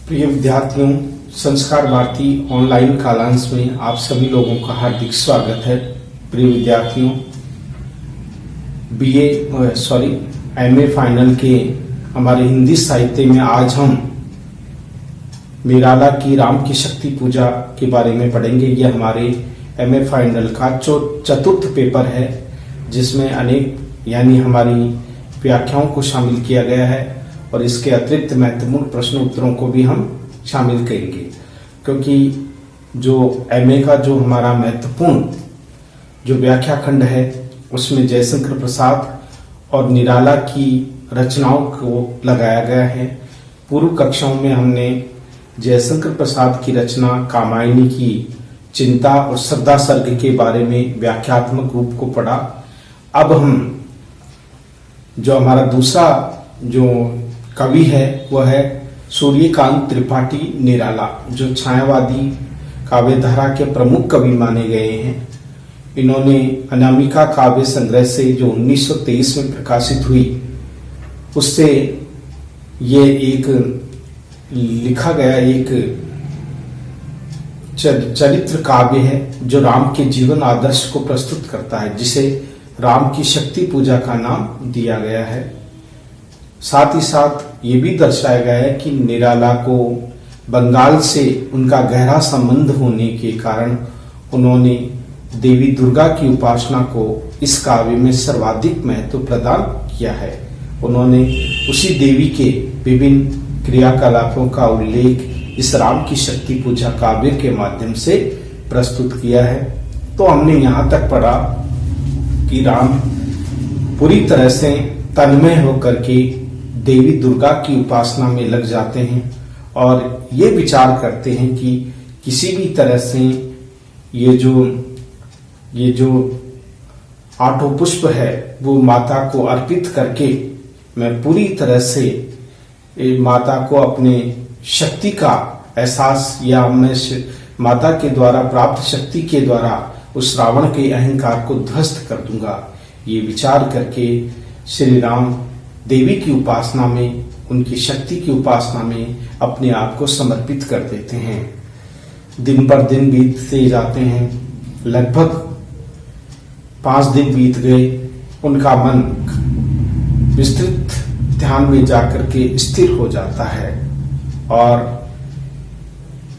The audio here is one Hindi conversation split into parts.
प्रिय विद्यार्थियों, संस्कार भारती ऑनलाइन कालांश में आप सभी लोगों का हार्दिक स्वागत है। प्रिय विद्यार्थियों, एमए फाइनल के हमारे हिंदी साहित्य में आज हम निराला की राम की शक्ति पूजा के बारे में पढ़ेंगे। यह हमारे एमए फाइनल का चतुर्थ पेपर है, जिसमें अनेक यानी हमारी व्याख्याओं को शामिल किया गया है और इसके अतिरिक्त महत्वपूर्ण प्रश्न उत्तरों को भी हम शामिल करेंगे, क्योंकि जो एमए का जो हमारा महत्वपूर्ण जो व्याख्या खंड है उसमें जयशंकर प्रसाद और निराला की रचनाओं को लगाया गया है। पूर्व कक्षाओं में हमने जयशंकर प्रसाद की रचना कामायनी की चिंता और श्रद्धा सर्ग के बारे में व्याख्यात्मक रूप को पढ़ा। अब हम जो हमारा दूसरा जो कवि है वह है सूर्यकांत त्रिपाठी निराला, जो छायावादी काव्यधारा के प्रमुख कवि माने गए हैं। इन्होंने अनामिका काव्य संग्रह से जो 1923 में प्रकाशित हुई, उससे ये एक लिखा गया एक चरित्र काव्य है जो राम के जीवन आदर्श को प्रस्तुत करता है, जिसे राम की शक्ति पूजा का नाम दिया गया है। साथ ही साथ ये भी दर्शाया गया है कि निराला को बंगाल से उनका गहरा संबंध होने के कारण उन्होंने देवी दुर्गा की उपासना को इस काव्य में सर्वाधिक महत्व प्रदान किया है। उन्होंने उसी देवी के विभिन्न क्रियाकलापों का उल्लेख इस राम की शक्ति पूजा काव्य के माध्यम से प्रस्तुत किया है। तो हमने यहाँ तक पढ़ा कि राम पूरी तरह से तन्मय होकर के देवी दुर्गा की उपासना में लग जाते हैं और ये विचार करते हैं कि किसी भी तरह से ये जो 8 पुष्प है वो माता को अर्पित करके मैं पूरी तरह से माता को अपने शक्ति का एहसास या मैं माता के द्वारा प्राप्त शक्ति के द्वारा उस रावण के अहंकार को ध्वस्त कर दूंगा। ये विचार करके श्री राम देवी की उपासना में, उनकी शक्ति की उपासना में अपने आप को समर्पित कर देते हैं। दिन पर दिन बीतते जाते हैं। लगभग 5 दिन बीत गए। उनका मन विस्तृत ध्यान में जाकर के स्थिर हो जाता है और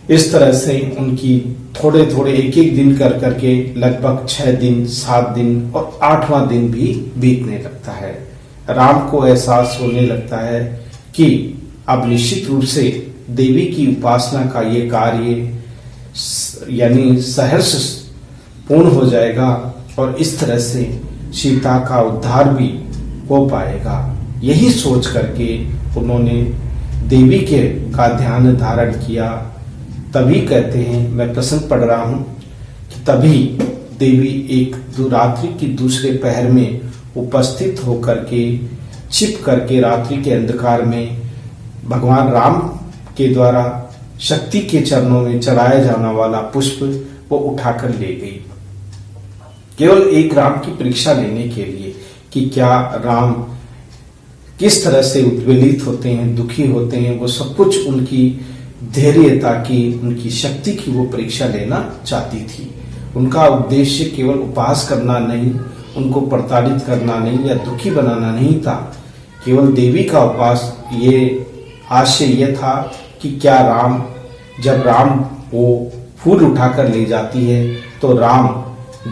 इस तरह से उनकी थोड़े थोड़े एक एक दिन कर करके लगभग 6 दिन, 7 दिन और 8वां दिन भी बीतने लगता है। राम को एहसास होने लगता है कि अब निश्चित रूप से देवी की उपासना का ये कार्य यानी सहर्ष पूर्ण हो जाएगा और इस तरह से सीता का उद्धार भी हो पाएगा। यही सोच करके उन्होंने देवी का ध्यान धारण किया। तभी कहते हैं, मैं प्रसंग पढ़ रहा हूं कि तभी देवी एक रात्रि की दूसरे पहर में उपस्थित होकर के छिप करके रात्रि के अंधकार में भगवान राम के द्वारा शक्ति के चरणों में चढ़ाया जाने वाला पुष्प वो उठाकर ले गई, केवल एक राम की परीक्षा लेने के लिए कि क्या राम किस तरह से उद्वेलित होते हैं, दुखी होते हैं। वो सब कुछ उनकी धैर्यता की, उनकी शक्ति की वो परीक्षा लेना चाहती थी। उनका उद्देश्य केवल उपहास करना नहीं, उनको प्रताड़ित करना नहीं या दुखी बनाना नहीं था। केवल देवी का उपास ये आशय यह था कि क्या जब राम वो फूल उठाकर ले जाती है तो राम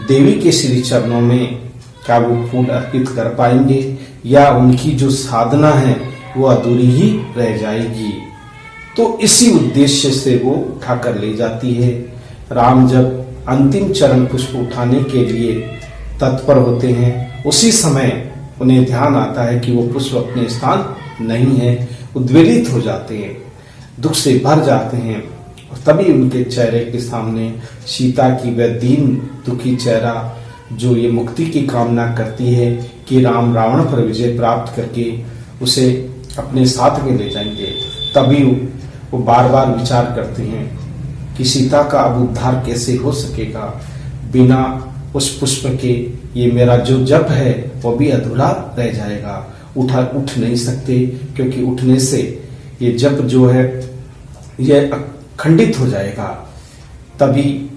देवी के श्री चरणों में क्या वो फूल अर्पित कर पाएंगे या उनकी जो साधना है वो अधूरी ही रह जाएगी। तो इसी उद्देश्य से वो उठाकर ले जाती है। राम जब अंतिम चरण पुष्प उठाने के लिए तत्पर होते हैं, उसी समय उन्हें ध्यान आता है कि वो पुष्प अपने स्थान नहीं है। उद्वेलित हो जाते हैं, दुख से भर जाते हैं और तभी उनके चेहरे के सामने सीता की वह दीन दुखी चेहरा जो ये मुक्ति की कामना करती है कि राम रावण पर विजय प्राप्त करके उसे अपने साथ में ले जाएंगे। तभी वो बार बार विचार करते हैं कि सीता का अब उद्धार कैसे हो सकेगा बिना उस पुष्प के। ये मेरा जो जप है वो भी अधूरा रह जाएगा। उठ नहीं सकते, क्योंकि उठने से ये जप जो है यह खंडित हो जाएगा, तभी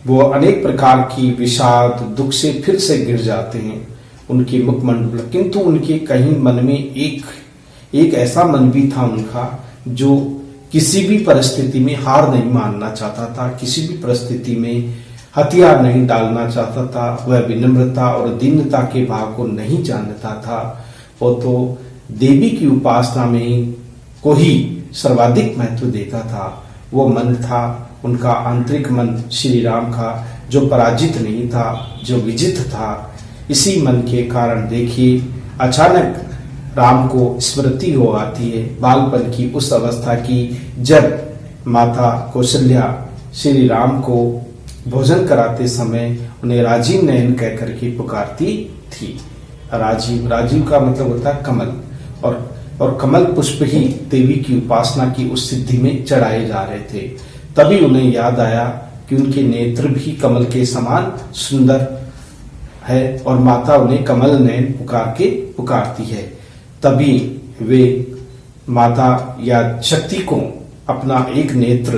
वो अनेक प्रकार की विषाद दुख से फिर से गिर जाते हैं उनके मुखमंडल। किंतु उनके कहीं मन में एक ऐसा मन भी था उनका, जो किसी भी परिस्थिति में हार नहीं मानना चाहता था, किसी भी परिस्थिति में हथियार नहीं डालना चाहता था। वह विनम्रता और दीनता के भाव को नहीं जानता था। वो तो देवी की उपासना में को ही सर्वाधिक महत्व देता था। वो मन था उनका आंतरिक मन श्री राम का, जो पराजित नहीं था, जो विजित था। इसी मन के कारण देखिए अचानक राम को स्मृति हो आती है बालपन की उस अवस्था की, जब माता कौशल्या श्री राम को भोजन कराते समय उन्हें राजीव नयन कहकर के पुकारती थी। राजीव का मतलब होता है कमल, और कमल पुष्प ही देवी की उपासना की उस सिद्धि में चढ़ाए जा रहे थे। तभी उन्हें याद आया कि उनके नेत्र भी कमल के समान सुंदर है और माता उन्हें कमल नयन पुकारती है। तभी वे माता या शक्ति को अपना एक नेत्र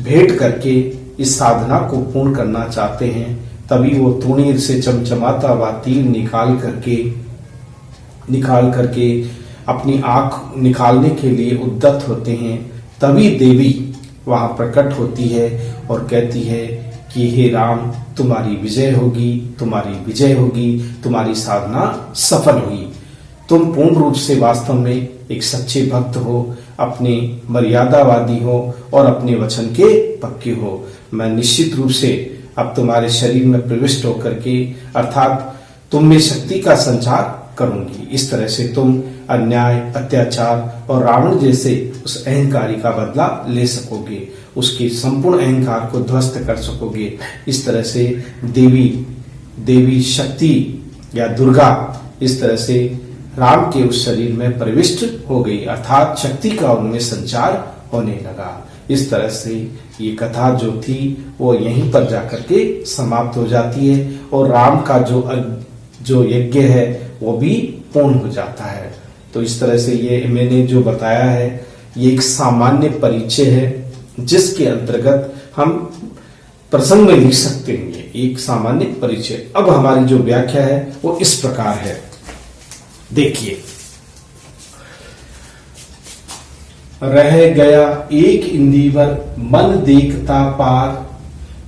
भेंट करके इस साधना को पूर्ण करना चाहते हैं। तभी वो तूणीर से चमचमाता हुआ तीर निकाल करके अपनी आंख निकालने के लिए उद्यत होते हैं। तभी देवी वहां प्रकट होती है और कहती है कि हे राम, तुम्हारी विजय होगी, तुम्हारी विजय होगी, तुम्हारी साधना सफल हुई। तुम पूर्ण रूप से वास्तव में एक सच्चे भक्त हो, अपने मर्यादावादी हो और अपने वचन के पक्के हो। मैं निश्चित रूप से अब तुम्हारे शरीर में प्रविष्ट होकर के अर्थात तुम में शक्ति का संचार करूंगी। इस तरह से तुम अन्याय, अत्याचार और रावण जैसे उस अहंकारी का बदला ले सकोगे, उसके संपूर्ण अहंकार को ध्वस्त कर सकोगे। इस तरह से देवी शक्ति या दुर्गा इस तरह से राम के उस शरीर में प्रविष्ट हो गई, अर्थात शक्ति का उनमें संचार होने लगा। इस तरह से ये कथा जो थी वो यहीं पर जाकर के समाप्त हो जाती है और राम का जो यज्ञ है वो भी पूर्ण हो जाता है। तो इस तरह से ये मैंने जो बताया है ये एक सामान्य परिचय है, जिसके अंतर्गत हम प्रसंग में लिख सकते हैं। एक सामान्य परिचय। अब हमारी जो व्याख्या है वो इस प्रकार है, देखिए। रह गया एक इंदिवर मन देखता पार,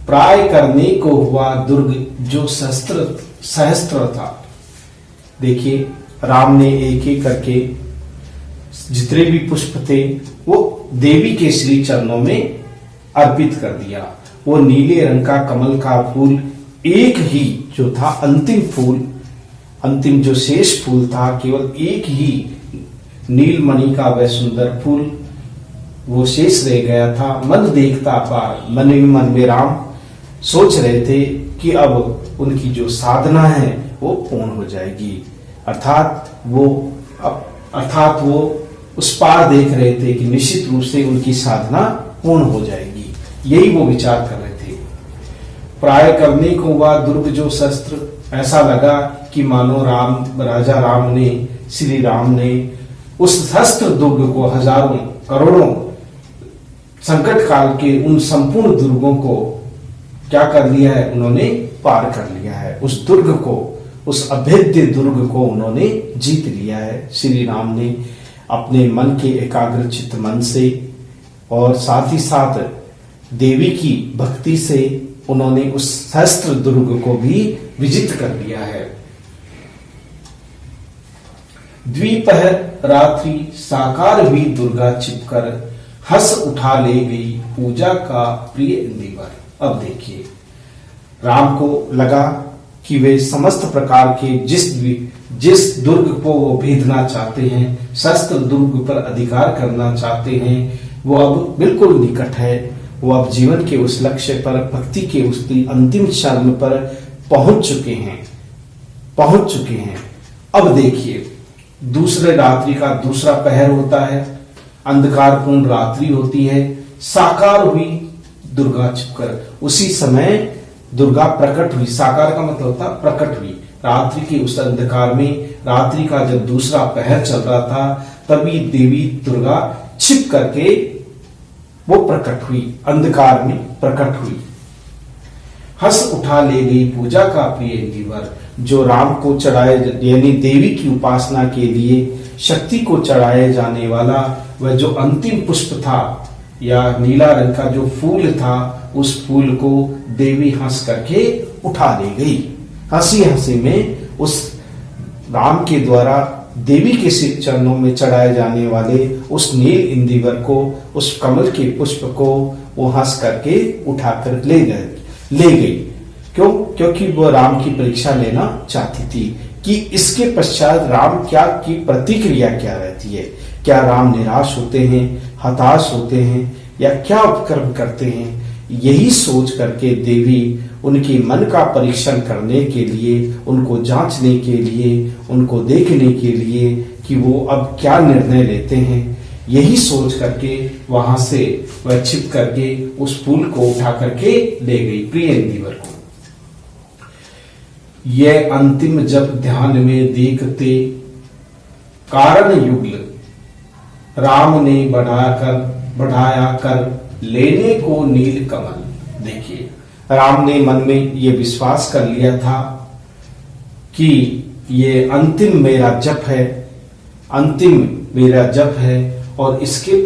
प्राय करने को हुआ दुर्ग जो सहस्त्र था। देखिए राम ने एक एक करके जितने भी पुष्प थे वो देवी के श्री चरणों में अर्पित कर दिया। वो नीले रंग का कमल का फूल एक ही जो था, अंतिम जो शेष फूल था, केवल एक ही नीलमणि का वह सुंदर फूल वो शेष रह गया था। मन देखता पार, मन में राम सोच रहे थे कि अब उनकी जो साधना है वो पूर्ण हो जाएगी, अर्थात वो उस पार देख रहे थे कि निश्चित रूप से उनकी साधना पूर्ण हो जाएगी। यही वो विचार कर रहे थे। प्राय करने को हुआ दुर्ग जो शस्त्र, ऐसा लगा कि मानो राजा राम ने, श्री राम ने उस शस्त्र दुर्ग को, हजारों करोड़ों संकट काल के उन संपूर्ण दुर्गों को क्या कर लिया है, उन्होंने पार कर लिया है। उस दुर्ग को, उस अभेद्य दुर्ग को उन्होंने जीत लिया है। श्री राम ने अपने मन के एकाग्र चित्त मन से और साथ ही साथ देवी की भक्ति से उन्होंने उस सहस्त्र दुर्ग को भी विजित कर लिया है। द्विपहर रात्रि साकार हुई दुर्गा छिपकर, हंस उठा ले गई पूजा का प्रिय इंदिवर। अब देखिए राम को लगा कि वे समस्त प्रकार के जिस दुर्ग को वो भेदना चाहते हैं, शस्त्र दुर्ग पर अधिकार करना चाहते हैं, वो अब बिल्कुल निकट है। वो अब जीवन के उस लक्ष्य पर, भक्ति के उस अंतिम क्षण पर पहुंच चुके हैं। अब देखिए दूसरे रात्रि का दूसरा पहर होता है, अंधकारपूर्ण रात्रि होती है, साकार हुई दुर्गा छिपकर। उसी समय दुर्गा प्रकट हुई। साकार का मतलब होता प्रकट हुई। रात्रि के उस अंधकार में, रात्रि का जब दूसरा पहर चल रहा था, तभी देवी दुर्गा छिप करके वो प्रकट हुई, अंधकार में प्रकट हुई। हंस उठा ले गई पूजा का प्रिय इंदिवर, जो राम को चढ़ाए यानी देवी की उपासना के लिए शक्ति को चढ़ाए जाने वाला वह जो अंतिम पुष्प था या नीला रंग का जो फूल था, उस फूल को देवी हंस करके उठा ले गई। हंसी हंसी में उस राम के द्वारा देवी के सिर चरणों में चढ़ाए जाने वाले उस नील इंदिवर को, उस कमल के पुष्प को वो हंस करके उठाकर ले गई। क्यों? क्योंकि वो राम की परीक्षा लेना चाहती थी कि इसके पश्चात राम की प्रतिक्रिया क्या रहती है। क्या राम निराश होते हैं, हताश होते हैं या क्या उपक्रम करते हैं। यही सोच करके देवी उनके मन का परीक्षण करने के लिए, उनको जांचने के लिए, उनको देखने के लिए कि वो अब क्या निर्णय लेते हैं, यही सोच करके वहां से वह छिप करके उस फूल को उठा करके ले गई प्रिय इंदिवर को। यह अंतिम जब ध्यान में देखते कारण युगल, राम ने बढ़ाया कर लेने को नील कमल। देखिए, राम ने मन में ये विश्वास कर लिया था कि ये अंतिम मेरा जप है, अंतिम मेरा जप है और उसके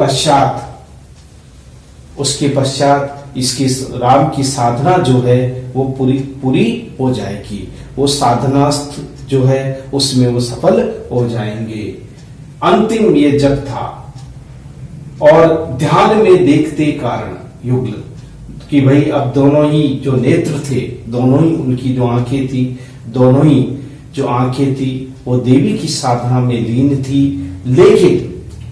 पश्चात इसकी राम की साधना जो है वो पूरी हो जाएगी। वो साधना जो है उसमें वो सफल हो जाएंगे। अंतिम ये जप था। और ध्यान में देखते कारण युगल, कि भाई अब दोनों ही जो नेत्र थे, दोनों ही उनकी जो आंखें थी, दोनों ही जो आंखें थी वो देवी की साधना में लीन थी, लेकिन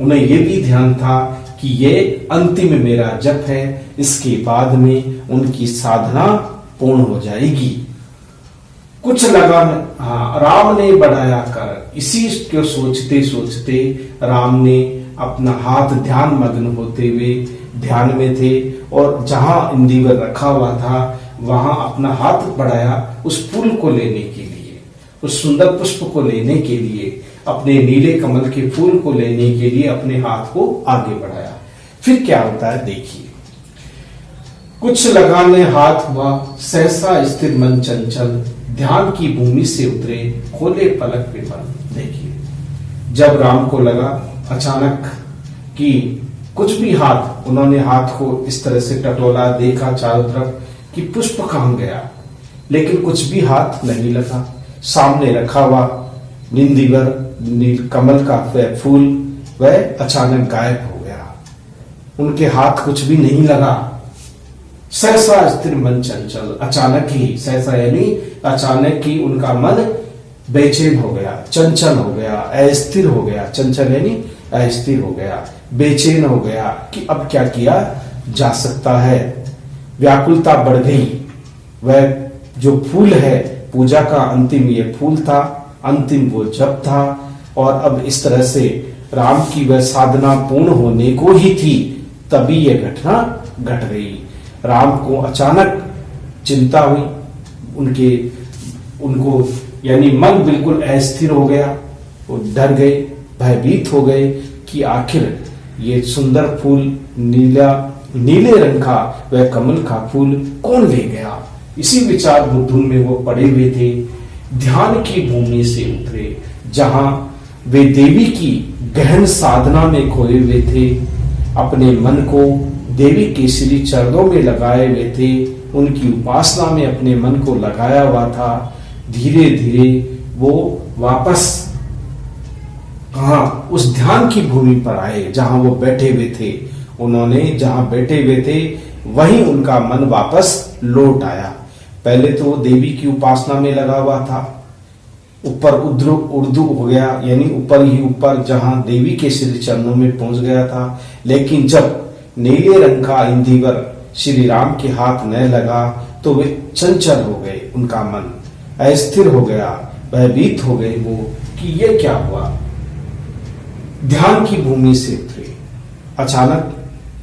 उन्हें यह भी ध्यान था कि ये अंतिम मेरा जप है, इसके बाद में उनकी साधना पूर्ण हो जाएगी। कुछ लगा राम ने बढ़ाया कर, इसी को सोचते सोचते राम ने अपना हाथ ध्यान मग्न होते हुए ध्यान में थे और जहां इंदिवर रखा हुआ था वहां अपना हाथ बढ़ाया उस फूल को लेने के लिए, उस सुंदर पुष्प को लेने के लिए, अपने नीले कमल के फूल को लेने के लिए अपने हाथ को आगे बढ़ाया। फिर क्या होता है देखिए। कुछ लगाने हाथ हुआ सहसा स्थिर मन चंचल, ध्यान की भूमि से उतरे खोले पलक विमल। देखिए, जब राम को लगा अचानक कि कुछ भी हाथ, उन्होंने हाथ को इस तरह से टटोला, देखा चारों तरफ कि पुष्प कहां गया, लेकिन कुछ भी हाथ नहीं लगा। सामने रखा हुआ इंदिवर नील कमल का फूल वह अचानक गायब हो गया, उनके हाथ कुछ भी नहीं लगा। सहसा स्थिर मन चंचल, अचानक ही, सहसा यानी अचानक ही उनका मन बेचैन हो गया, चंचल हो गया, अस्थिर हो गया। चंचल यानी अस्थिर हो गया, बेचैन हो गया कि अब क्या किया जा सकता है। व्याकुलता बढ़ गई। वह जो फूल है पूजा का अंतिम ये फूल था, अंतिम वो जप था और अब इस तरह से राम की वह साधना पूर्ण होने को ही थी, तभी यह घटना घट गई। राम को अचानक चिंता हुई, उनको यानी मन बिल्कुल अस्थिर हो गया, वो डर गए, भयभीत हो गए कि आखिर ये सुंदर फूल नीले रंग का वह कमल का फूल कौन ले गया। इसी विचार बुद्धुन में वो पड़े हुए थे। ध्यान की भूमि से उतरे, जहां वे देवी की गहन साधना में खोए हुए थे, अपने मन को देवी के श्री चरणों में लगाए हुए थे, उनकी उपासना में अपने मन को लगाया हुआ था। धीरे धीरे वो वापस कहां, उस ध्यान की भूमि पर आए जहां वो बैठे हुए थे। उन्होंने जहां बैठे हुए थे वहीं उनका मन वापस लौट आया। पहले तो वो देवी की उपासना में लगा हुआ था, ऊपर उर्दू हो गया, यानी ऊपर ही ऊपर जहां देवी के श्री चरणों में पहुंच गया था। लेकिन जब नीले रंग का इंदिवर श्री राम के हाथ न लगा तो वे चंचल हो गए, उनका मन अस्थिर हो गया, भयभीत हो गए वो कि ये क्या हुआ। ध्यान की भूमि से उतरे, अचानक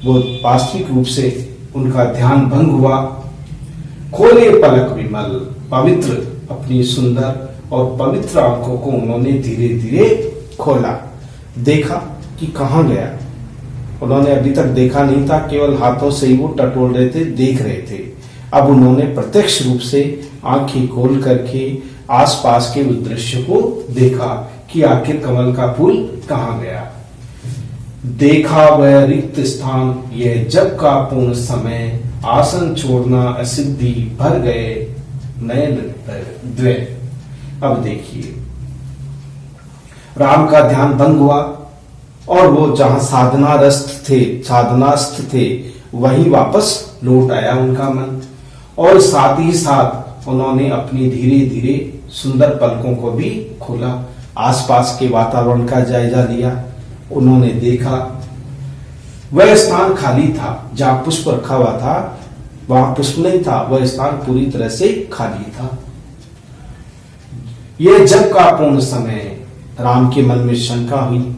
वो वास्तविक रूप से उनका ध्यान भंग हुआ। खोले पलक विमल, पवित्र अपनी सुंदर और पवित्र आंखों को उन्होंने धीरे धीरे खोला। देखा कि कहाँ गया। उन्होंने अभी तक देखा नहीं था, केवल हाथों से ही वो टटोल रहे थे, देख रहे थे। अब उन्होंने प्रत्यक्ष रूप से आंखें खोल करके आसपास के उस दृश्य को देखा कि आखिर कमल का फूल कहाँ गया। देखा वह रिक्त स्थान, यह जब का पूर्ण समय, आसन छोड़ना असिद्धि, भर गए नयन द्वय। अब देखिए, राम का ध्यान भंग हुआ और वो जहां साधनास्थ थे वहीं वापस लौट आया उनका मन। और साथ ही साथ उन्होंने अपनी धीरे धीरे सुंदर पलकों को भी खोला, आसपास के वातावरण का जायजा लिया। उन्होंने देखा वह स्थान खाली था, जहां पुष्प रखा हुआ था वहां पुष्प नहीं था, वह स्थान पूरी तरह से खाली था। यह जब का पूर्ण समय, राम के मन में शंका हुई।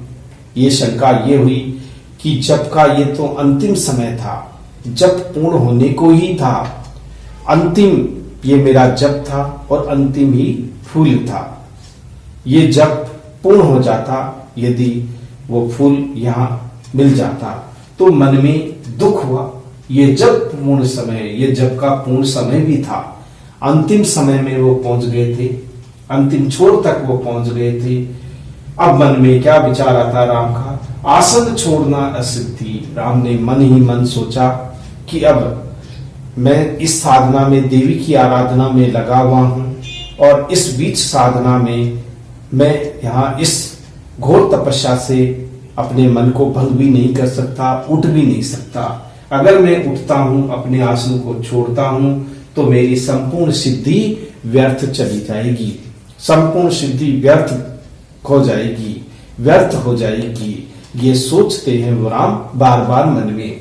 ये शंका ये हुई कि जब का ये तो अंतिम समय था, जब पूर्ण होने को ही था, अंतिम ये मेरा जप था और अंतिम ही फूल था। ये जप पूर्ण हो जाता, यदि वो फूल यहां मिल जाता तो मन में दुख हुआ। ये जब पूर्ण समय, ये जब का पूर्ण समय भी था, अंतिम समय में वो पहुंच गए थे, अंतिम छोर तक वो पहुंच गए थे। अब मन में क्या विचार आता राम का, आसन छोड़ना असिद्धि। राम ने मन ही मन सोचा कि अब मैं इस साधना में, देवी की आराधना में लगा हुआ हूं और इस बीच साधना में मैं यहाँ इस घोर तपस्या से अपने मन को भंग भी नहीं कर सकता, उठ भी नहीं सकता। अगर मैं उठता हूं, अपने आसन को छोड़ता हूं, तो मेरी संपूर्ण सिद्धि व्यर्थ चली जाएगी, संपूर्ण सिद्धि व्यर्थ हो जाएगी, व्यर्थ हो जाएगी। ये सोचते हैं वो राम बार बार मन में।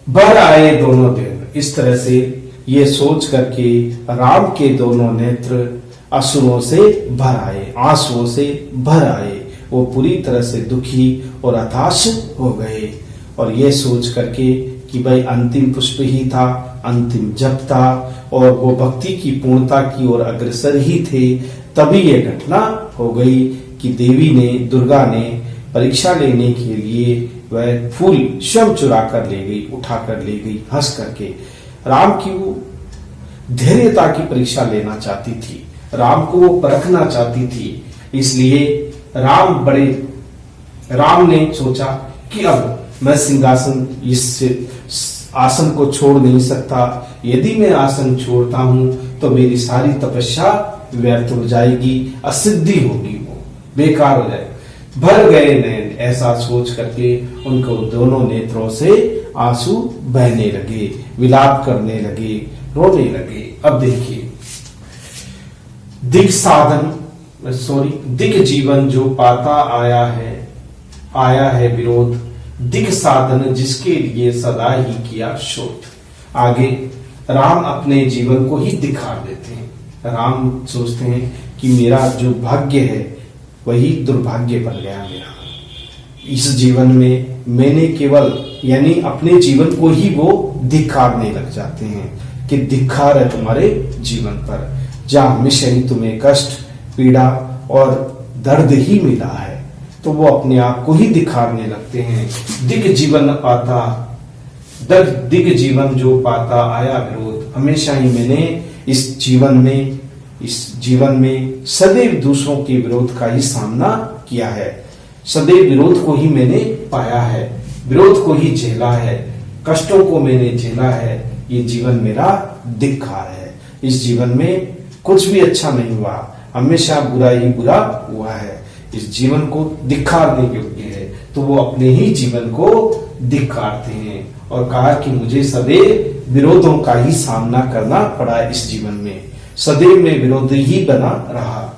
भर आए दोनों दिन, इस तरह से ये सोच करके राम के दोनों नेत्र अश्रुओं से भर आए, आंसुओं से भर आए। वो पूरी तरह से दुखी और हताश हो गए और ये सोच करके कि भाई अंतिम पुष्प ही था, अंतिम जप था और वो भक्ति की पूर्णता की ओर अग्रसर ही थे। तभी ये घटना हो गई कि देवी ने, दुर्गा ने परीक्षा लेने के लिए वह फूल स्वयं चुरा कर ले गई, उठा कर ले गई, हंस करके। राम की वो धैर्यता की परीक्षा लेना चाहती थी, राम को वो परखना चाहती थी। इसलिए राम ने सोचा कि अब मैं सिंहासन, इस आसन को छोड़ नहीं सकता। यदि मैं आसन छोड़ता हूं तो मेरी सारी तपस्या व्यर्थ हो जाएगी, असिद्धि होगी, वो बेकार हो जाएगी। भर गए नैन, ऐसा सोच करके उनको दोनों नेत्रों से आंसू बहने लगे, विलाप करने लगे, रोने लगे। अब देखिए, दिग जीवन जो पाता आया है विरोध, दिग साधन जिसके लिए सदा ही किया शोध। आगे राम अपने जीवन को ही दिखा देते हैं। राम सोचते हैं कि मेरा जो भाग्य है वही दुर्भाग्य बन गया मेरा। इस जीवन में मैंने केवल, यानी अपने जीवन को ही वो धिक्कारने लग जाते हैं कि धिक्कार है तुम्हारे जीवन पर, जहां हमेशा ही तुम्हें कष्ट, पीड़ा और दर्द ही मिला है। तो वो अपने आप को ही दिखाने लगते हैं। दिग जीवन जो पाता आया विरोध, हमेशा ही मैंने इस जीवन में सदैव दूसरों के विरोध का ही सामना किया है, सदैव विरोध को ही मैंने पाया है, विरोध को ही झेला है, कष्टों को मैंने झेला है। ये जीवन मेरा धिक्कार है। इस जीवन में कुछ भी अच्छा नहीं हुआ, हमेशा बुरा ही बुरा हुआ है। इस जीवन को धिक्कारने योग्य है। तो वो अपने ही जीवन को धिक्कारते हैं और कहा कि मुझे सदैव विरोधों का ही सामना करना पड़ा। इस जीवन में सदैव में विरोध ही बना रहा।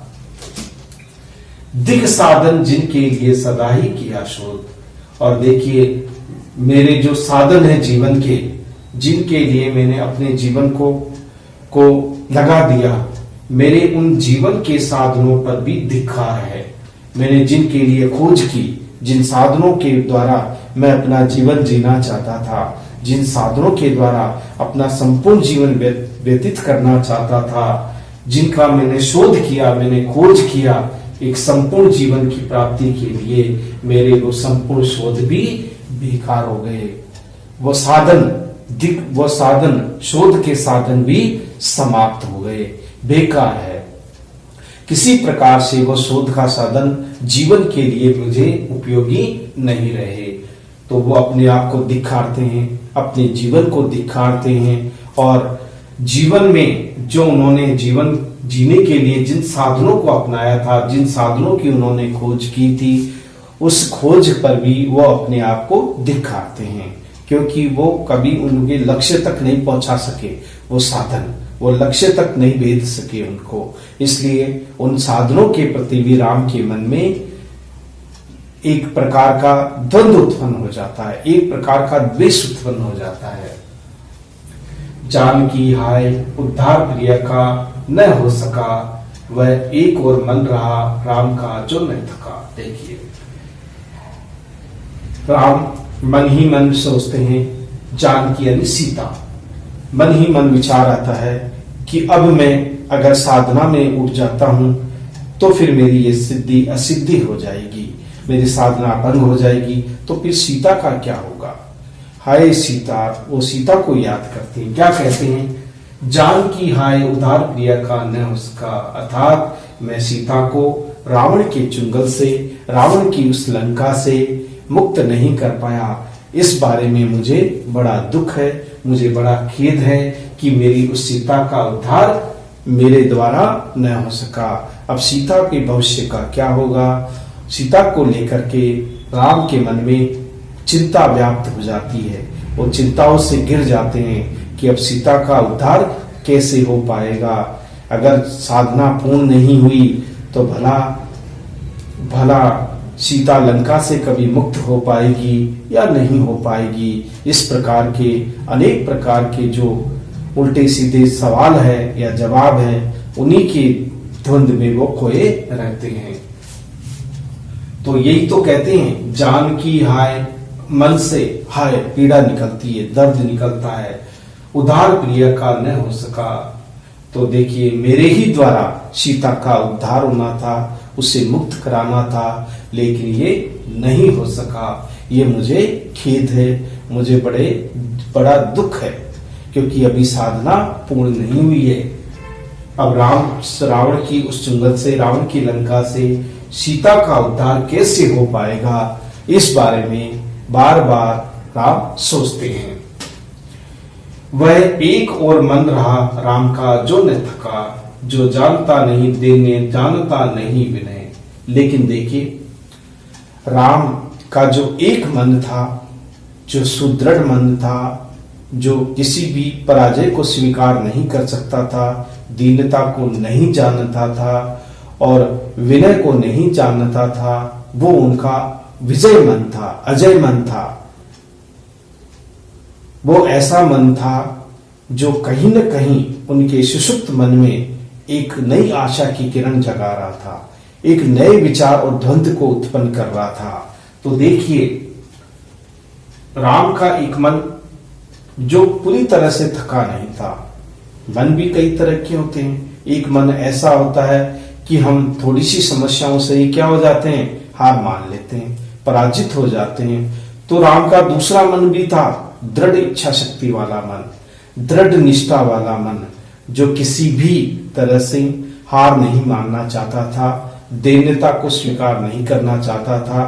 दिग साधन जिनके लिए सदा ही किया शोध। और देखिए, मेरे जो साधन है जीवन के, जिनके लिए मैंने अपने जीवन को लगा दिया, मेरे उन जीवन के साधनों पर भी धिक्कार है। मैंने जिनके लिए खोज की, जिन साधनों के द्वारा मैं अपना जीवन जीना चाहता था, जिन साधनों के द्वारा अपना संपूर्ण जीवन व्यतीत करना चाहता था, जिनका मैंने शोध किया, मैंने खोज किया एक संपूर्ण जीवन की प्राप्ति के लिए मेरे वो संपूर्ण शोध भी बेकार हो गए। वो साधन शोध के साधन भी समाप्त हो गए, बेकार है। किसी प्रकार से वो शोध का साधन जीवन के लिए मुझे उपयोगी नहीं रहे। तो वो अपने आप को दिखाते हैं, अपने जीवन को दिखाते हैं, और जीवन में जो उन्होंने जीवन जीने के लिए जिन साधनों को अपनाया था, जिन साधनों की उन्होंने खोज की थी, उस खोज पर भी वो अपने आप को दिखाते हैं, क्योंकि वो कभी उनके लक्ष्य तक नहीं पहुंचा सके। वो साधन वो लक्ष्य तक नहीं भेज सके उनको, इसलिए उन साधनों के प्रति भी राम के मन में एक प्रकार का द्वंद्व उत्पन्न हो जाता है, एक प्रकार का द्वेष उत्पन्न हो जाता है। जानकी हाय उद्धार प्रिय का न हो सका, वह एक और मन रहा राम का जो न थका। देखिए, राम मन ही मन सोचते हैं, जानकी यानी सीता, मन ही मन विचार आता है कि अब मैं अगर साधना में उठ जाता हूं तो फिर मेरी ये सिद्धि असिद्धि हो जाएगी, मेरी साधना भंग हो जाएगी, तो फिर सीता का क्या होगा। हाय सीता, वो सीता को याद करते हैं, क्या कहते हैं, जानकी हाय उद्धार प्रिय का न हो सका, अर्थात मैं सीता को रावण के चुंगल से, रावण की उस लंका से मुक्त नहीं कर पाया। इस बारे में मुझे बड़ा दुख है, मुझे बड़ा खेद है कि मेरी उस सीता का उद्धार मेरे द्वारा न हो सका। अब सीता के भविष्य का क्या होगा। सीता को लेकर के राम के मन में चिंता व्याप्त हो जाती है, वो चिंताओं से घिर जाते हैं कि अब सीता का उद्धार कैसे हो पाएगा। अगर साधना पूर्ण नहीं हुई तो भला सीता लंका से कभी मुक्त हो पाएगी या नहीं हो पाएगी। इस प्रकार के अनेक प्रकार के जो उल्टे सीधे सवाल है या जवाब है, उन्हीं के द्वंद में वो खोए रहते हैं। तो यही तो कहते हैं, जानकी हाय, मन से हाय पीड़ा निकलती है, दर्द निकलता है, उद्धार प्रिय का न हो सका। तो देखिए, मेरे ही द्वारा सीता का उद्धार होना था, उसे मुक्त कराना था, लेकिन ये नहीं हो सका। ये मुझे खेद है, मुझे बड़ा दुख है, क्योंकि अभी साधना पूर्ण नहीं हुई है। अब रावण की उस चुंगल से, रावण की लंका से सीता का उद्धार कैसे हो पाएगा, इस बारे में बार बार राम सोचते हैं। वह एक और मन रहा राम का जो न थका, जो जानता नहीं देने, जानता नहीं विनय। लेकिन देखिए, राम का जो एक मन था, जो सुदृढ़ मन था, जो किसी भी पराजय को स्वीकार नहीं कर सकता था, दीनता को नहीं जानता था और विनय को नहीं जानता था, वो उनका विजय मन था, अजय मन था। वो ऐसा मन था जो कहीं न कहीं उनके सुषुप्त मन में एक नई आशा की किरण जगा रहा था, एक नए विचार और द्वंद्व को उत्पन्न कर रहा था। तो देखिए, राम का एक मन जो पूरी तरह से थका नहीं था। मन भी कई तरह के होते हैं। एक मन ऐसा होता है कि हम थोड़ी सी समस्याओं से ही क्या हो जाते हैं, हार मान लेते हैं, पराजित हो जाते हैं। तो राम का दूसरा मन भी था, दृढ़ इच्छा शक्ति वाला मन, दृढ़ निष्ठा वाला मन, जो किसी भी तरह से हार नहीं मानना चाहता था, दैन्यता को स्वीकार नहीं करना चाहता था,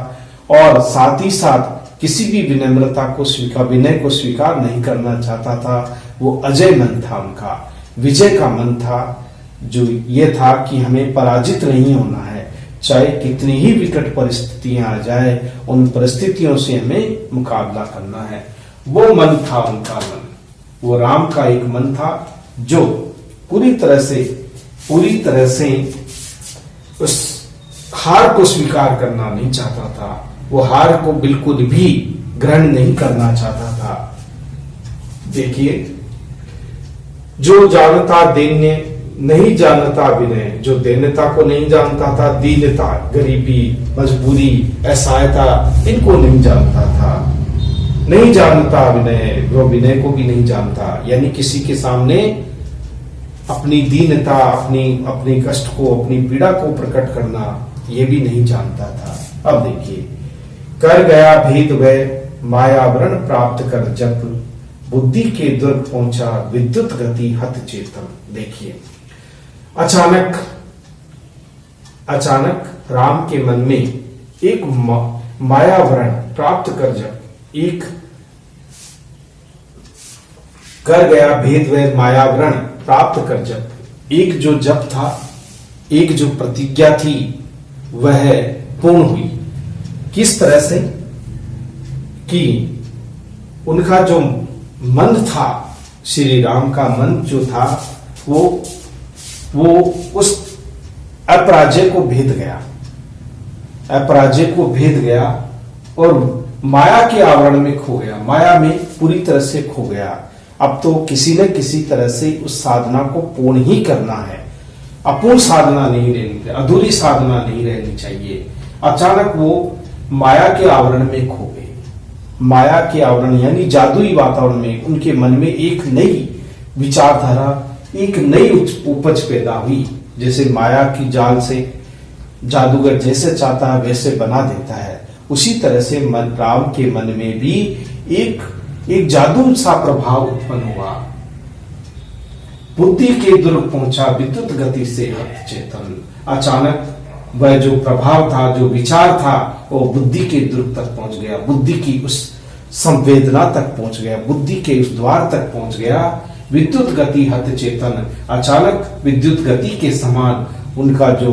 और साथ ही साथ किसी भी विनम्रता को विनय को स्वीकार नहीं करना चाहता था। वो अजय मन था, उनका विजय का मन था, जो ये था कि हमें पराजित नहीं होना है, चाहे कितनी ही विकट परिस्थितियां आ जाए, उन परिस्थितियों से हमें मुकाबला करना है। वो मन था उनका मन, वो राम का एक मन था जो पूरी तरह से उस हार को स्वीकार करना नहीं चाहता था, वो हार को बिल्कुल भी ग्रहण नहीं करना चाहता था। देखिए, जो जानता दैन्य नहीं जानता विनय, जो दैन्यता को नहीं जानता था, दीनता, गरीबी, मजबूरी, असहायता, इनको नहीं जानता था, नहीं जानता विनय, वो विनय को भी नहीं जानता। यानी किसी के सामने अपनी दीनता, अपनी कष्ट को, अपनी पीड़ा को प्रकट करना, ये भी नहीं जानता था। अब देखिए, कर गया भेद वह मायावरण प्राप्त कर जब, बुद्धि के दुर्ग पहुंचा विद्युत गति हत चेतन। देखिए, अचानक राम के मन में एक मायावरण प्राप्त कर जब, एक कर गया भेद वह मायावरण प्राप्त कर जब, एक जो जप था, एक जो प्रतिज्ञा थी, वह पूर्ण हुई। किस तरह से कि उनका जो मन था, श्री राम का मन जो था, वो उस अपराजय को भेद गया, अपराजय को भेद गया और माया के आवरण में खो गया, माया में पूरी तरह से खो गया। अब तो किसी न किसी तरह से उस साधना को पूर्ण ही करना है, अपूर्ण साधना नहीं रहनी, अधूरी साधना नहीं रहनी चाहिए। अचानक वो माया के आवरण में खो गए, माया के आवरण यानी जादुई वातावरण में उनके मन में एक नई विचारधारा, एक नई उपज पैदा हुई। जैसे माया की जाल से जादूगर जैसे चाहता है वैसे बना देता है, उसी तरह से राम के मन में भी एक जादू सा प्रभाव उत्पन्न हुआ। बुद्धि के दुर्ग पहुंचा विद्युत गति से हत चेतन। अचानक वह जो प्रभाव था, जो विचार था, वो बुद्धि के दुर्ग तक पहुंच गया, बुद्धि की उस संवेदना तक पहुंच गया, बुद्धि के उस द्वार तक पहुंच गया। विद्युत गति हत चेतन, अचानक विद्युत गति के समान उनका जो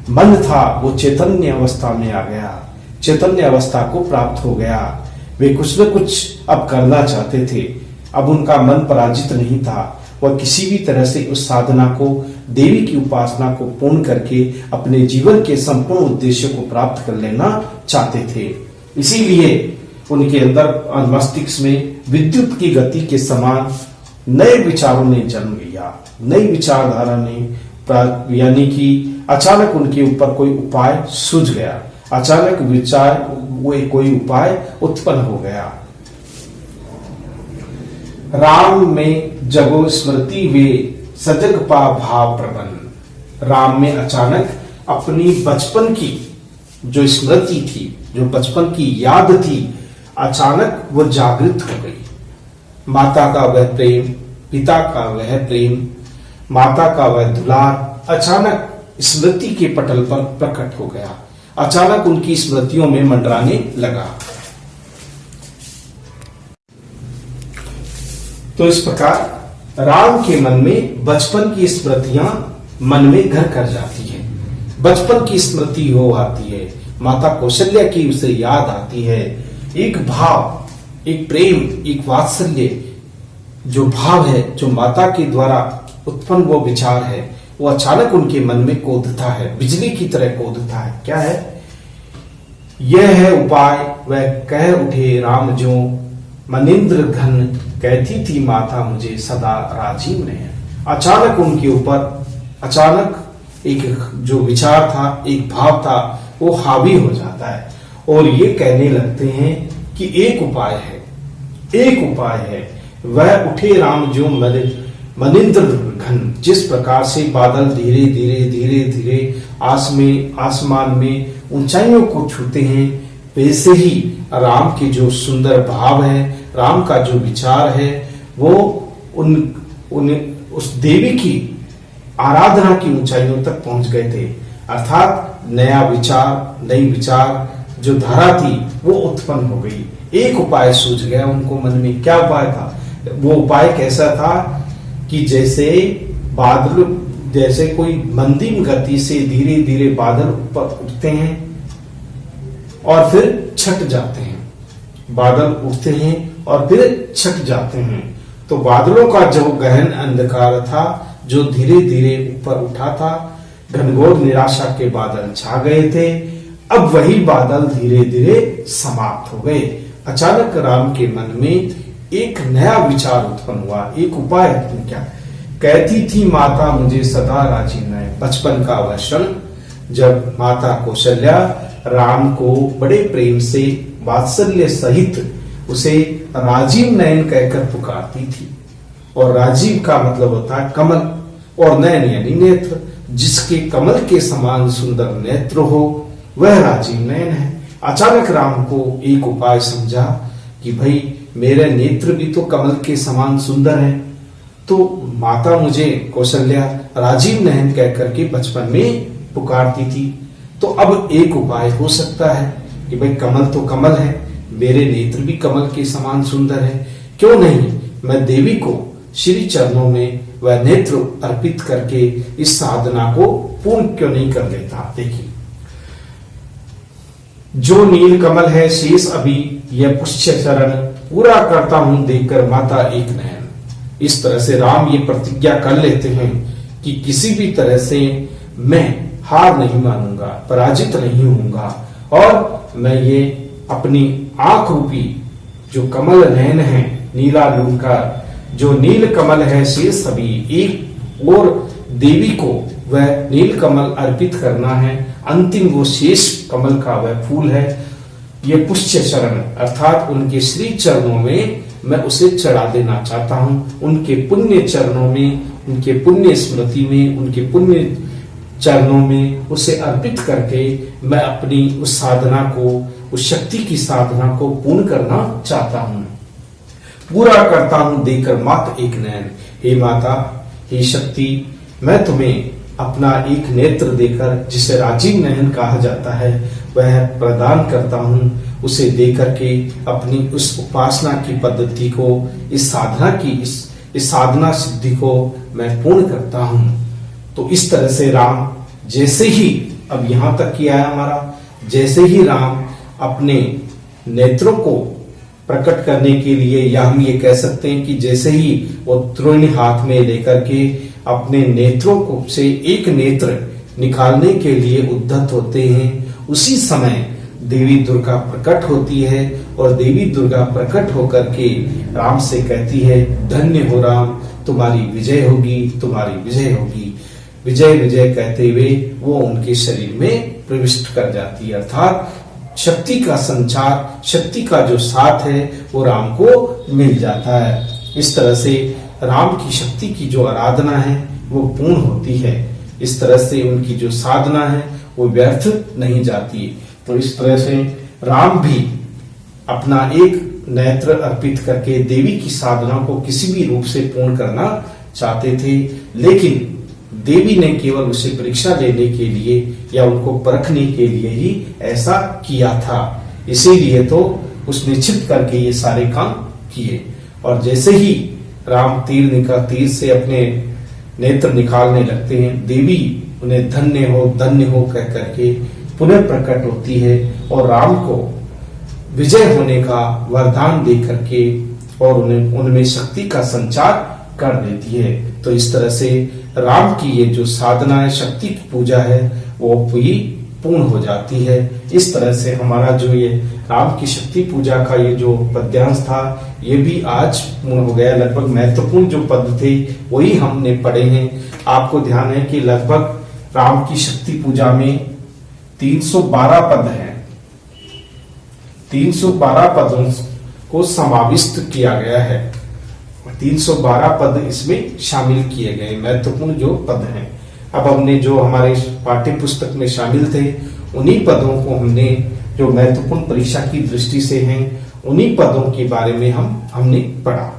मन था वो चैतन्य अवस्था में आ गया, चैतन्य अवस्था को प्राप्त हो गया। वे कुछ न कुछ अब करना चाहते थे, अब उनका मन पराजित नहीं था, वह किसी भी तरह से उस साधना को, देवी की उपासना को पूर्ण करके अपने जीवन के संपूर्ण उद्देश्य को प्राप्त कर लेना चाहते थे। इसीलिए उनके अंदर मस्तिष्क में विद्युत की गति के समान नए विचारों ने जन्म लिया, नई विचारधारा ने, यानी कि अचानक उनके ऊपर कोई उपाय सूझ गया, अचानक विचार वो कोई उपाय उत्पन्न हो गया। राम में जगो स्मृति वे सजग पा भाव प्रबल। राम में अचानक अपनी बचपन की जो स्मृति थी, जो बचपन की याद थी, अचानक वो जागृत हो गई। माता का वह प्रेम, पिता का वह प्रेम, माता का वह दुलार अचानक स्मृति के पटल पर प्रकट हो गया, अचानक उनकी स्मृतियों में मंडराने लगा। तो इस प्रकार राम के मन में बचपन की स्मृतियां मन में घर कर जाती है, बचपन की स्मृति हो आती है, माता कौशल्या की उसे याद आती है। एक भाव, एक प्रेम, एक वात्सल्य जो भाव है, जो माता के द्वारा उत्पन्न वो विचार है, वो अचानक उनके मन में कूदता है, बिजली की तरह कूदता है। क्या है? यह है उपाय वह कह उठे राम जो, मनिंद्र घन कहती थी माता मुझे सदा राजीव ने। अचानक उनके ऊपर, अचानक एक जो विचार था, एक भाव था, वो हावी हो जाता है और ये कहने लगते हैं कि एक उपाय है, एक उपाय है। वह उठे राम जो मनिंद्र घन, जिस प्रकार से बादल धीरे धीरे धीरे धीरे आसमान में ऊंचाइयों को छूते हैं, वैसे ही राम के जो सुंदर भाव है, राम का जो विचार है, वो उस देवी की आराधना की ऊंचाइयों तक पहुंच गए थे। अर्थात नया विचार, नई विचार जो धारा थी वो उत्पन्न हो गई। एक उपाय सूझ गया उनको मन में। क्या उपाय था? वो उपाय कैसा था कि जैसे बादल, जैसे कोई मंदिर गति से धीरे धीरे बादल ऊपर उठते हैं और फिर छट जाते हैं, बादल उठते हैं और फिर छट जाते हैं। तो बादलों का जो गहन अंधकार था, जो धीरे धीरे ऊपर उठा था, घनघोर निराशा के बादल छा गए थे, अब वही बादल धीरे धीरे समाप्त हो गए। अचानक राम के मन में एक नया विचार उत्पन्न हुआ, एक उपाय। क्या कहती थी माता मुझे सदा राजीव नयन। बचपन का वह क्षण जब माता कौशल्या राम को बड़े प्रेम से, वात्सल्य सहित उसे राजीव नयन कहकर पुकारती थी। और राजीव का मतलब होता है कमल, और नयन यानी नेत्र। जिसके कमल के समान सुंदर नेत्र हो वह राजीव नयन है। अचानक राम को एक उपाय समझा कि भाई मेरे नेत्र भी तो कमल के समान सुंदर हैं, तो माता मुझे कौशल्या राजीव नयन कह करके बचपन में पुकारती थी। तो अब एक उपाय हो सकता है कि भाई कमल तो कमल है, मेरे नेत्र भी कमल के समान सुंदर है, क्यों नहीं मैं देवी को श्री चरणों में वह नेत्र अर्पित करके इस साधना को पूर्ण क्यों नहीं कर लेता। देखिए, जो नील कमल है शेष अभी यह पुष्य चरण पूरा करता हूं देखकर माता एक नयन। इस तरह से राम ये प्रतिज्ञा कर लेते हैं कि किसी भी तरह से मैं हार नहीं मानूंगा, पराजित नहीं होऊंगा, और मैं ये अपनी आंख रूपी जो कमल नयन है नीला लून का जो नील कमल है शेष सभी एक और देवी को वह नील कमल अर्पित करना है। अंतिम वो शेष कमल का वह फूल है, ये पुष्य चरण अर्थात उनके श्री चरणों में मैं उसे चढ़ा देना चाहता हूं। उनके पुण्य चरणों में, उनके पुण्य स्मृति में, उनके पुण्य चरणों में उसे अर्पित करके मैं अपनी उस साधना को, उस शक्ति की साधना को पूर्ण करना चाहता हूं, पूरा करता हूं देकर मात एक नयन। हे माता, हे शक्ति, मैं तुम्हें अपना एक नेत्र देकर, जिसे राजीव नयन कहा जाता है, वह प्रदान करता हूं। उसे देकर के अपनी उस उपासना की पद्धति को, इस साधना की, इस साधना सिद्धि को मैं पूर्ण करता हूं। तो इस तरह से राम जैसे ही, अब यहां तक किया है हमारा, जैसे ही राम अपने नेत्रों को प्रकट करने के लिए, या हम ये कह सकते हैं कि जैसे ही वो त्रोणी हाथ में लेकर के अपने नेत्रों को से एक नेत्र निकालने के लिए उद्यत होते हैं, उसी समय देवी दुर्गा प्रकट होती है और देवी दुर्गा प्रकट होकर के राम से कहती है, धन्य हो राम, तुम्हारी विजय होगी, तुम्हारी विजय होगी। विजय विजय कहते हुए वो उनके शरीर में प्रविष्ट कर जाती है, अर्थात शक्ति का संचार, शक्ति का जो साथ है वो राम को मिल जाता है। इस तरह से राम की शक्ति की जो आराधना है वो पूर्ण होती है। इस तरह से उनकी जो साधना है वो व्यर्थ नहीं जाती। तो इस तरह से राम भी अपना एक नेत्र अर्पित करके देवी की साधना को किसी भी रूप से पूर्ण करना चाहते थे, लेकिन देवी ने केवल उसे परीक्षा लेने के लिए या उनको परखने के लिए ही ऐसा किया था। इसीलिए तो उसने छिप करके ये सारे काम किए। और जैसे ही राम तीर से अपने नेत्र निकालने लगते हैं, देवी उन्हें धन्य हो कह करके पुनः प्रकट होती है और राम को विजय होने का वरदान दे करके और उन्हें उनमें शक्ति का संचार कर देती है। तो इस तरह से राम की ये जो साधना है, शक्ति की पूजा है, वो पूरी पूर्ण हो जाती है। इस तरह से हमारा जो ये राम की शक्ति पूजा का ये जो पद्यांश था, ये भी आज पूर्ण हो गया। लगभग महत्वपूर्ण जो पद थे वही हमने पढ़े हैं। आपको ध्यान है कि लगभग राम की शक्ति पूजा में 312 पद हैं। 312 पदों को समाविष्ट किया गया है। 312 पद इसमें शामिल किए गए, महत्वपूर्ण जो पद हैं। अब हमने जो हमारे पाठ्य पुस्तक में शामिल थे, उन्हीं पदों को हमने जो महत्वपूर्ण परीक्षा की दृष्टि से हैं, उन्हीं पदों के बारे में हमने पढ़ा।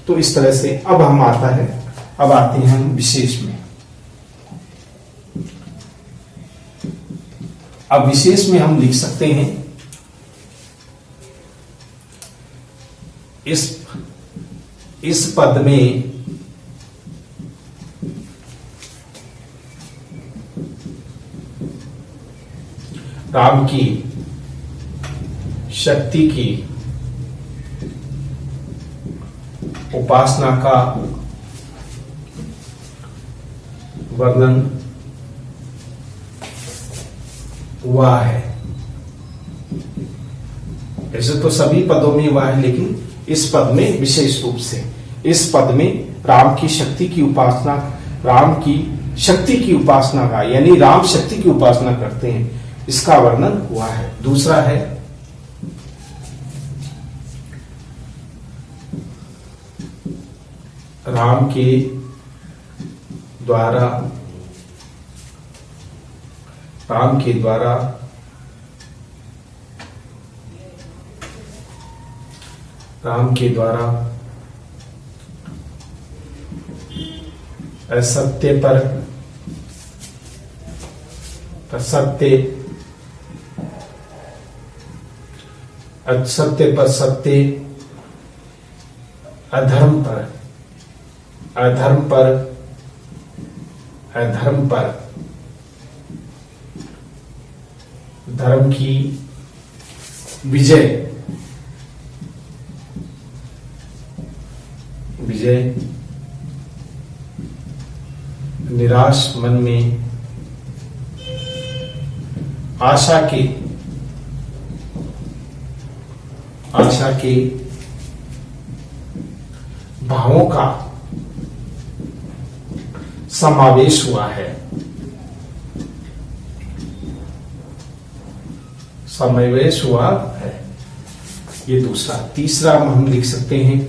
तो इस तरह से अब आते हैं हम विशेष में। अब विशेष में हम लिख सकते हैं, इस पद में राम की शक्ति की उपासना का वर्णन हुआ है। ऐसे तो सभी पदों में हुआ है, लेकिन इस पद में विशेष रूप से, इस पद में राम की शक्ति की उपासना, राम की शक्ति की उपासना का, यानी राम शक्ति की उपासना करते हैं, इसका वर्णन हुआ है। दूसरा है राम के द्वारा राम के द्वारा असत्य पर सत्य, असत्य पर सत्य, अधर्म पर धर्म की विजय निराश मन में आशा के भावों का समावेश हुआ है। ये दूसरा। तीसरा हम लिख सकते हैं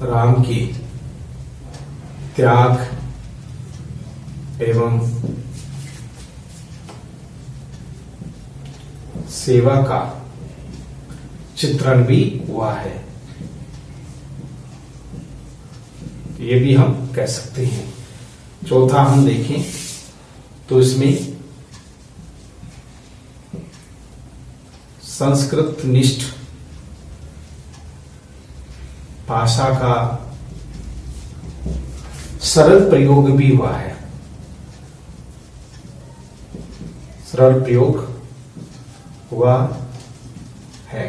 राम के त्याग एवं सेवा का चित्रण भी हुआ है। ये भी हम कह सकते हैं। चौथा हम देखें तो इसमें संस्कृत निष्ठ भाषा का सरल प्रयोग भी हुआ है। सरल प्रयोग हुआ है।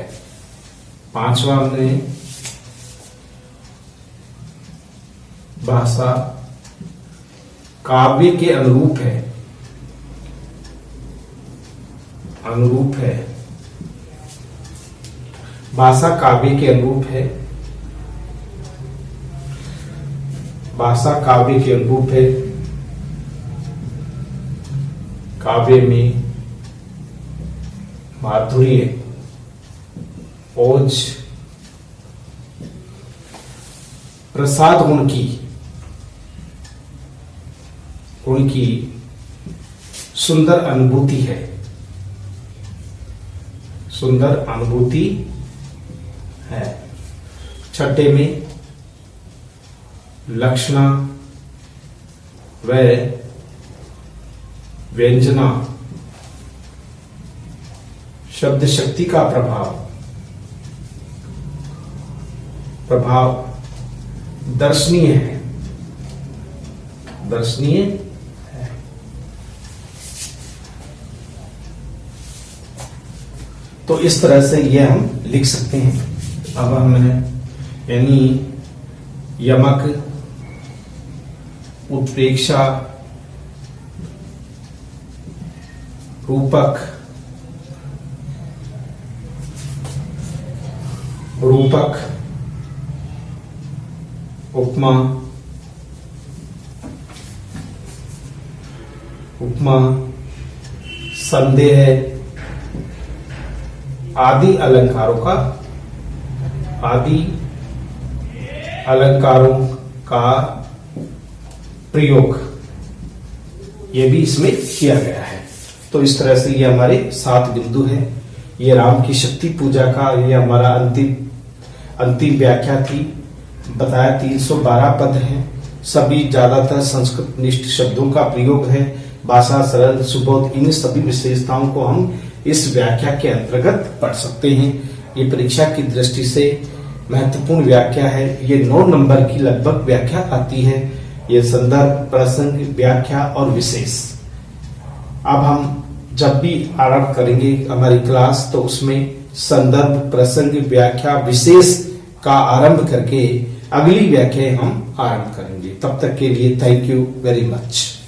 पांचवा हमने भाषा काव्य के अनुरूप है। भाषा काव्य के अनुरूप है। काव्य में माधुर्य, ओज, प्रसाद गुण की सुंदर अनुभूति है। छठे में लक्षणा व व्यंजना शब्द शक्ति का प्रभाव दर्शनीय है। तो इस तरह से ये हम लिख सकते हैं। अब हमने यानी यमक, उत्प्रेक्षा, रूपक, उपमा, संदेह आदि अलंकारों का प्रयोग ये भी इसमें किया गया है। तो इस तरह से ये हमारे 7 बिंदु हैं। ये राम की शक्ति पूजा का ये हमारा अंतिम व्याख्या थी। बताया 312 पद हैं। सभी ज्यादातर संस्कृत निष्ठ शब्दों का प्रयोग है। भाषा सरल, सुबोध, इन सभी विशेषताओं को हम इस व्याख्या के अंतर्गत पढ़ सकते हैं। ये परीक्षा की दृष्टि से महत्वपूर्ण व्याख्या है। ये 9 नंबर की लगभग व्याख्या आती है। ये संदर्भ, प्रसंग, व्याख्या और विशेष। अब हम जब भी आरंभ करेंगे हमारी क्लास तो उसमें संदर्भ, प्रसंग, व्याख्या, विशेष का आरंभ करके अगली व्याख्या हम आरंभ करेंगे। तब तक के लिए थैंक यू वेरी मच।